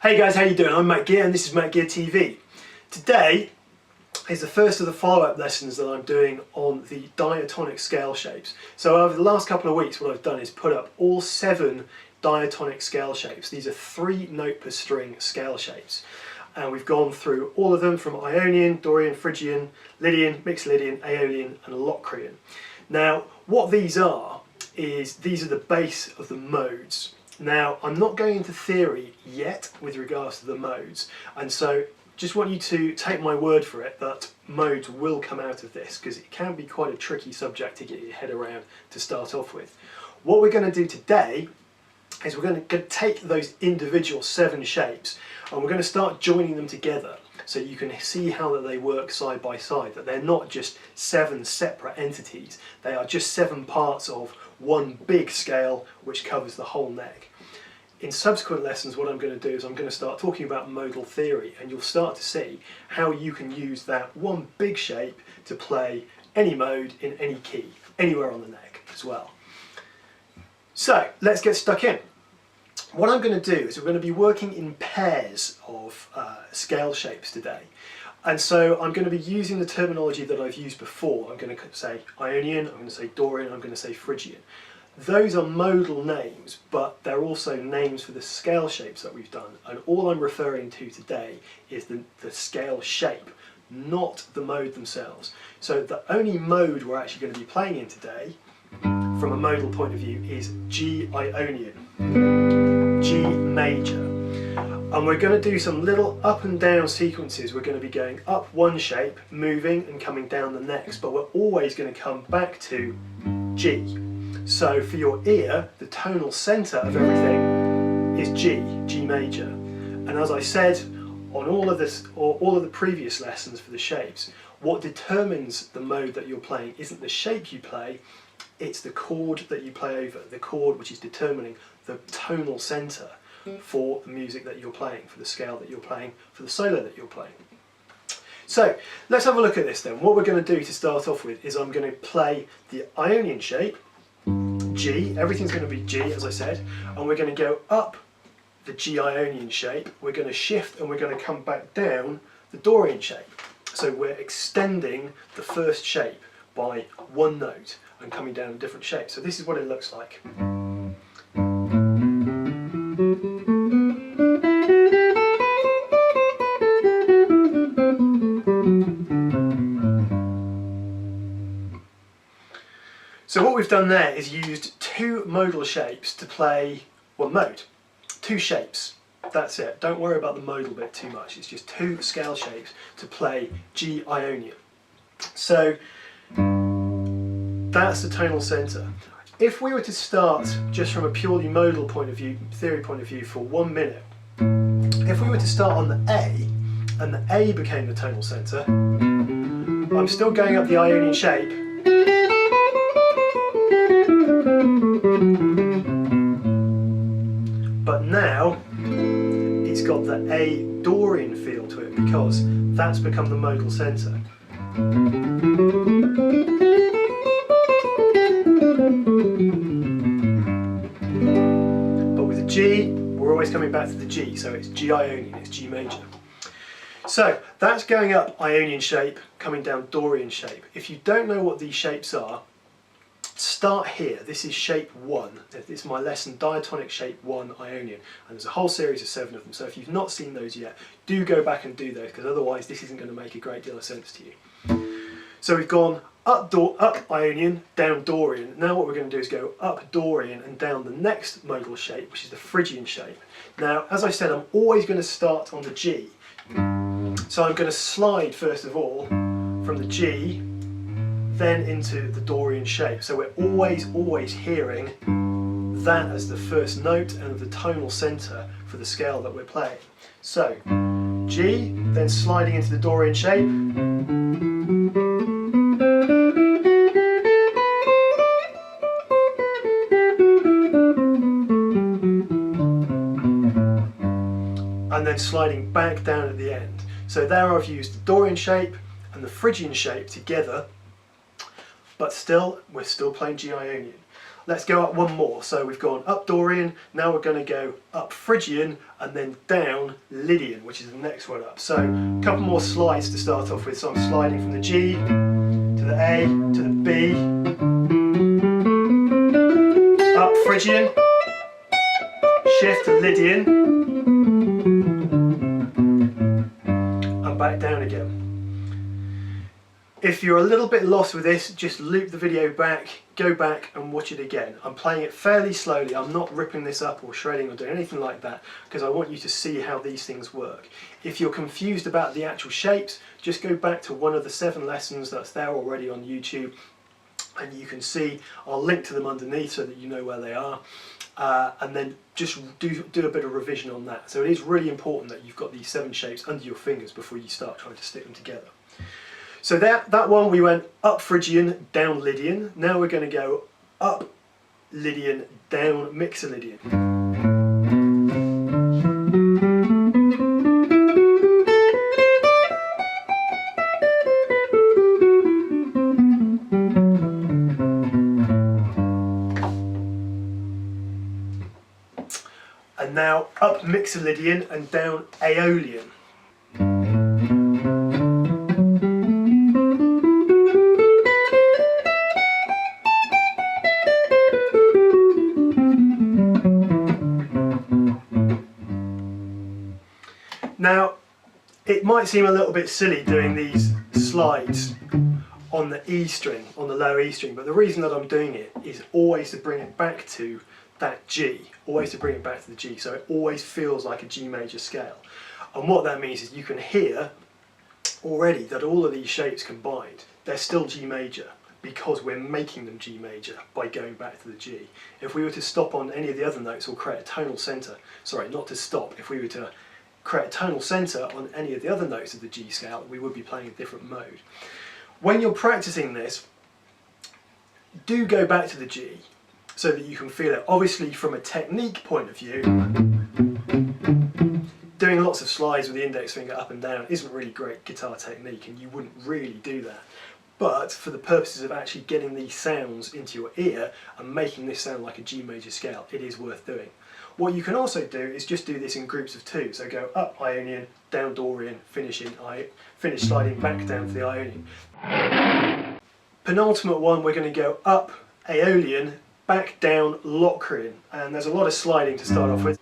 Hey guys, how you doing? I'm Matt Gear and this is Matt Gear TV. Today is the first of the follow-up lessons that I'm doing on the diatonic scale shapes. So over the last couple of weeks what I've done is put up all 7 diatonic scale shapes. These are 3 note per string scale shapes. And we've gone through all of them from Ionian, Dorian, Phrygian, Lydian, Mixolydian, Aeolian and Locrian. Now what these are is these are the base of the modes. Now, I'm not going into theory yet with regards to the modes, and so just want you to take my word for it that modes will come out of this, because it can be quite a tricky subject to get your head around to start off with. What we're going to do today is we're going to take those individual 7 shapes and we're going to start joining them together so you can see how that they work side by side, that they're not just 7 separate entities, they are just 7 parts of one big scale which covers the whole neck. In subsequent lessons what I'm going to do is I'm going to start talking about modal theory, and you'll start to see how you can use that one big shape to play any mode in any key, anywhere on the neck as well. So let's get stuck in. What I'm going to do is we're going to be working in pairs of scale shapes today. And so I'm going to be using the terminology that I've used before. I'm going to say Ionian, I'm going to say Dorian, I'm going to say Phrygian. Those are modal names, but they're also names for the scale shapes that we've done. And all I'm referring to today is the scale shape, not the mode themselves. So the only mode we're actually going to be playing in today, from a modal point of view, is G Ionian, G major. And we're going to do some little up and down sequences. We're going to be going up one shape, moving and coming down the next, but we're always going to come back to G. So for your ear, the tonal centre of everything is G, G major. And as I said on all of the previous lessons for the shapes, what determines the mode that you're playing isn't the shape you play, it's the chord that you play over, the chord which is determining the tonal centre for the music that you're playing, for the scale that you're playing, for the solo that you're playing. So let's have a look at this then. What we're going to do to start off with is I'm going to play the Ionian shape, G, everything's going to be G as I said, and we're going to go up the G Ionian shape, we're going to shift and we're going to come back down the Dorian shape. So we're extending the first shape by one note and coming down a different shape. So this is what it looks like. So what we've done there is used 2 modal shapes to play one mode. 2 shapes, that's it. Don't worry about the modal bit too much, it's just 2 scale shapes to play G Ionian. So that's the tonal centre. If we were to start just from a purely modal point of view, theory point of view for 1 minute, if we were to start on the A and the A became the tonal centre, I'm still going up the Ionian shape, but now it's got the A Dorian feel to it because that's become the modal centre. But with the G, we're always coming back to the G, so it's G Ionian, it's G major. So that's going up Ionian shape, coming down Dorian shape. If you don't know what these shapes are, start here. This is shape 1. This is my lesson, diatonic shape 1 Ionian, and there's a whole series of 7 of them, so if you've not seen those yet, do go back and do those, because otherwise this isn't going to make a great deal of sense to you. So we've gone up Ionian, down Dorian. Now what we're going to do is go up Dorian and down the next modal shape, which is the Phrygian shape. Now as I said, I'm always going to start on the G, so I'm going to slide first of all from the G then into the Dorian shape. So we're always hearing that as the first note and the tonal centre for the scale that we're playing. So G, then sliding into the Dorian shape, and then sliding back down at the end. So there I've used the Dorian shape and the Phrygian shape together but still, we're still playing G Ionian. Let's go up one more. So we've gone up Dorian, now we're going to go up Phrygian and then down Lydian, which is the next one up. So a couple more slides to start off with. So I'm sliding from the G to the A to the B, up Phrygian, shift to Lydian, and back down again. If you're a little bit lost with this, just loop the video back, go back and watch it again. I'm playing it fairly slowly, I'm not ripping this up or shredding or doing anything like that because I want you to see how these things work. If you're confused about the actual shapes, just go back to one of the 7 lessons that's there already on YouTube and you can see, I'll link to them underneath so that you know where they are. And then just do a bit of revision on that. So it is really important that you've got these 7 shapes under your fingers before you start trying to stick them together. So that one we went up Phrygian, down Lydian. Now we're going to go up Lydian, down Mixolydian. And now up Mixolydian and down Aeolian. Now, it might seem a little bit silly doing these slides on the E string, on the low E string, but the reason that I'm doing it is always to bring it back to that G, always to bring it back to the G, so it always feels like a G major scale. And what that means is you can hear already that all of these shapes combined, they're still G major because we're making them G major by going back to the G. If we were to stop on any of the other notes or create a tonal centre, sorry, not to stop, if we were to create a tonal centre on any of the other notes of the G scale, we would be playing a different mode. When you're practicing this, do go back to the G so that you can feel it. Obviously, from a technique point of view, doing lots of slides with the index finger up and down isn't really great guitar technique and you wouldn't really do that. But for the purposes of actually getting these sounds into your ear and making this sound like a G major scale, it is worth doing. What you can also do is just do this in groups of 2. So go up Ionian, down Dorian, finish sliding back down to the Ionian. Penultimate one, we're going to go up Aeolian, back down Locrian, and there's a lot of sliding to start off with.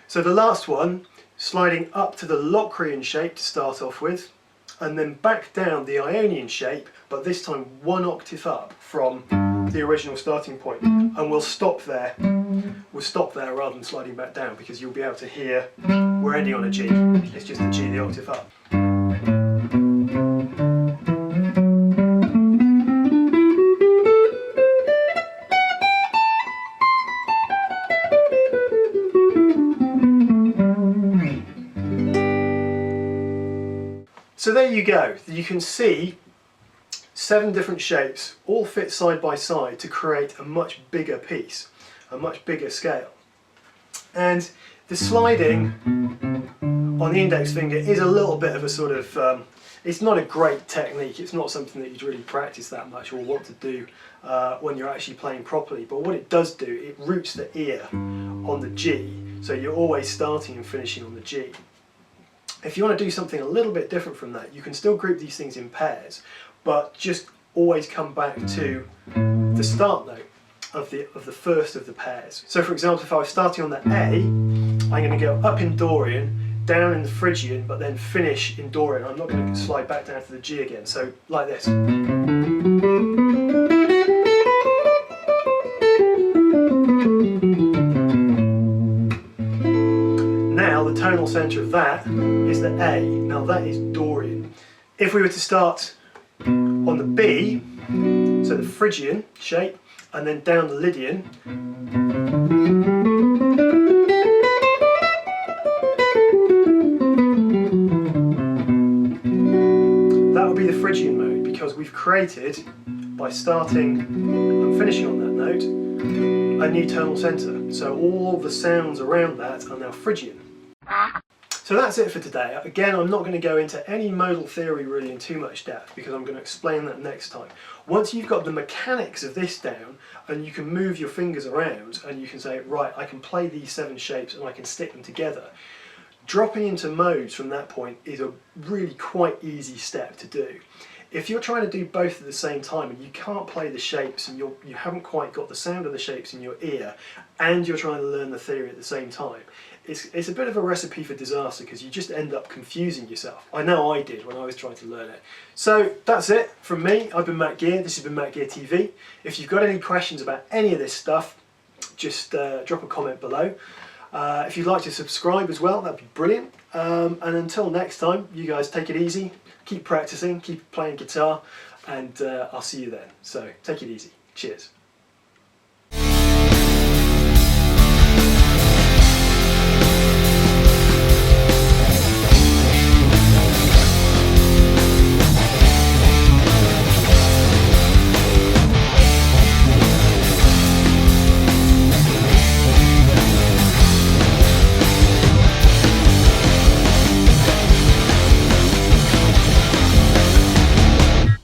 So the last one, sliding up to the Locrian shape to start off with, and then back down the Ionian shape, but this time 1 octave up from the original starting point. And we'll stop there. We'll stop there rather than sliding back down because you'll be able to hear we're ending on a G. It's just a G the octave up. So there you go. You can see 7 different shapes all fit side by side to create a much bigger piece, a much bigger scale. And the sliding on the index finger is a little bit of a sort of, it's not a great technique, it's not something that you'd really practice that much or want to do when you're actually playing properly, but what it does do, it roots the ear on the G, so you're always starting and finishing on the G. If you want to do something a little bit different from that, you can still group these things in pairs, but just always come back to the start note of the first of the pairs. So for example, if I was starting on the A, I'm going to go up in Dorian, down in the Phrygian, but then finish in Dorian. I'm not going to slide back down to the G again, so like this. Now the tonal centre of that is the A. Now that is Dorian. If we were to start on the B, so the Phrygian shape, and then down the Lydian, that would be the Phrygian mode because we've created by starting and finishing on that note a new tonal centre. So all the sounds around that are now Phrygian. So that's it for today. Again, I'm not going to go into any modal theory really in too much depth because I'm going to explain that next time. Once you've got the mechanics of this down and you can move your fingers around and you can say, right, I can play these 7 shapes and I can stick them together, dropping into modes from that point is a really quite easy step to do. If you're trying to do both at the same time and you can't play the shapes and you haven't quite got the sound of the shapes in your ear and you're trying to learn the theory at the same time, it's a bit of a recipe for disaster because you just end up confusing yourself. I know I did when I was trying to learn it. So that's it from me. I've been Matt Gear. This has been Matt Gear TV. If you've got any questions about any of this stuff, just drop a comment below. If you'd like to subscribe as well, that'd be brilliant. And until next time, you guys take it easy. Keep practicing, keep playing guitar, and I'll see you then. So take it easy. Cheers.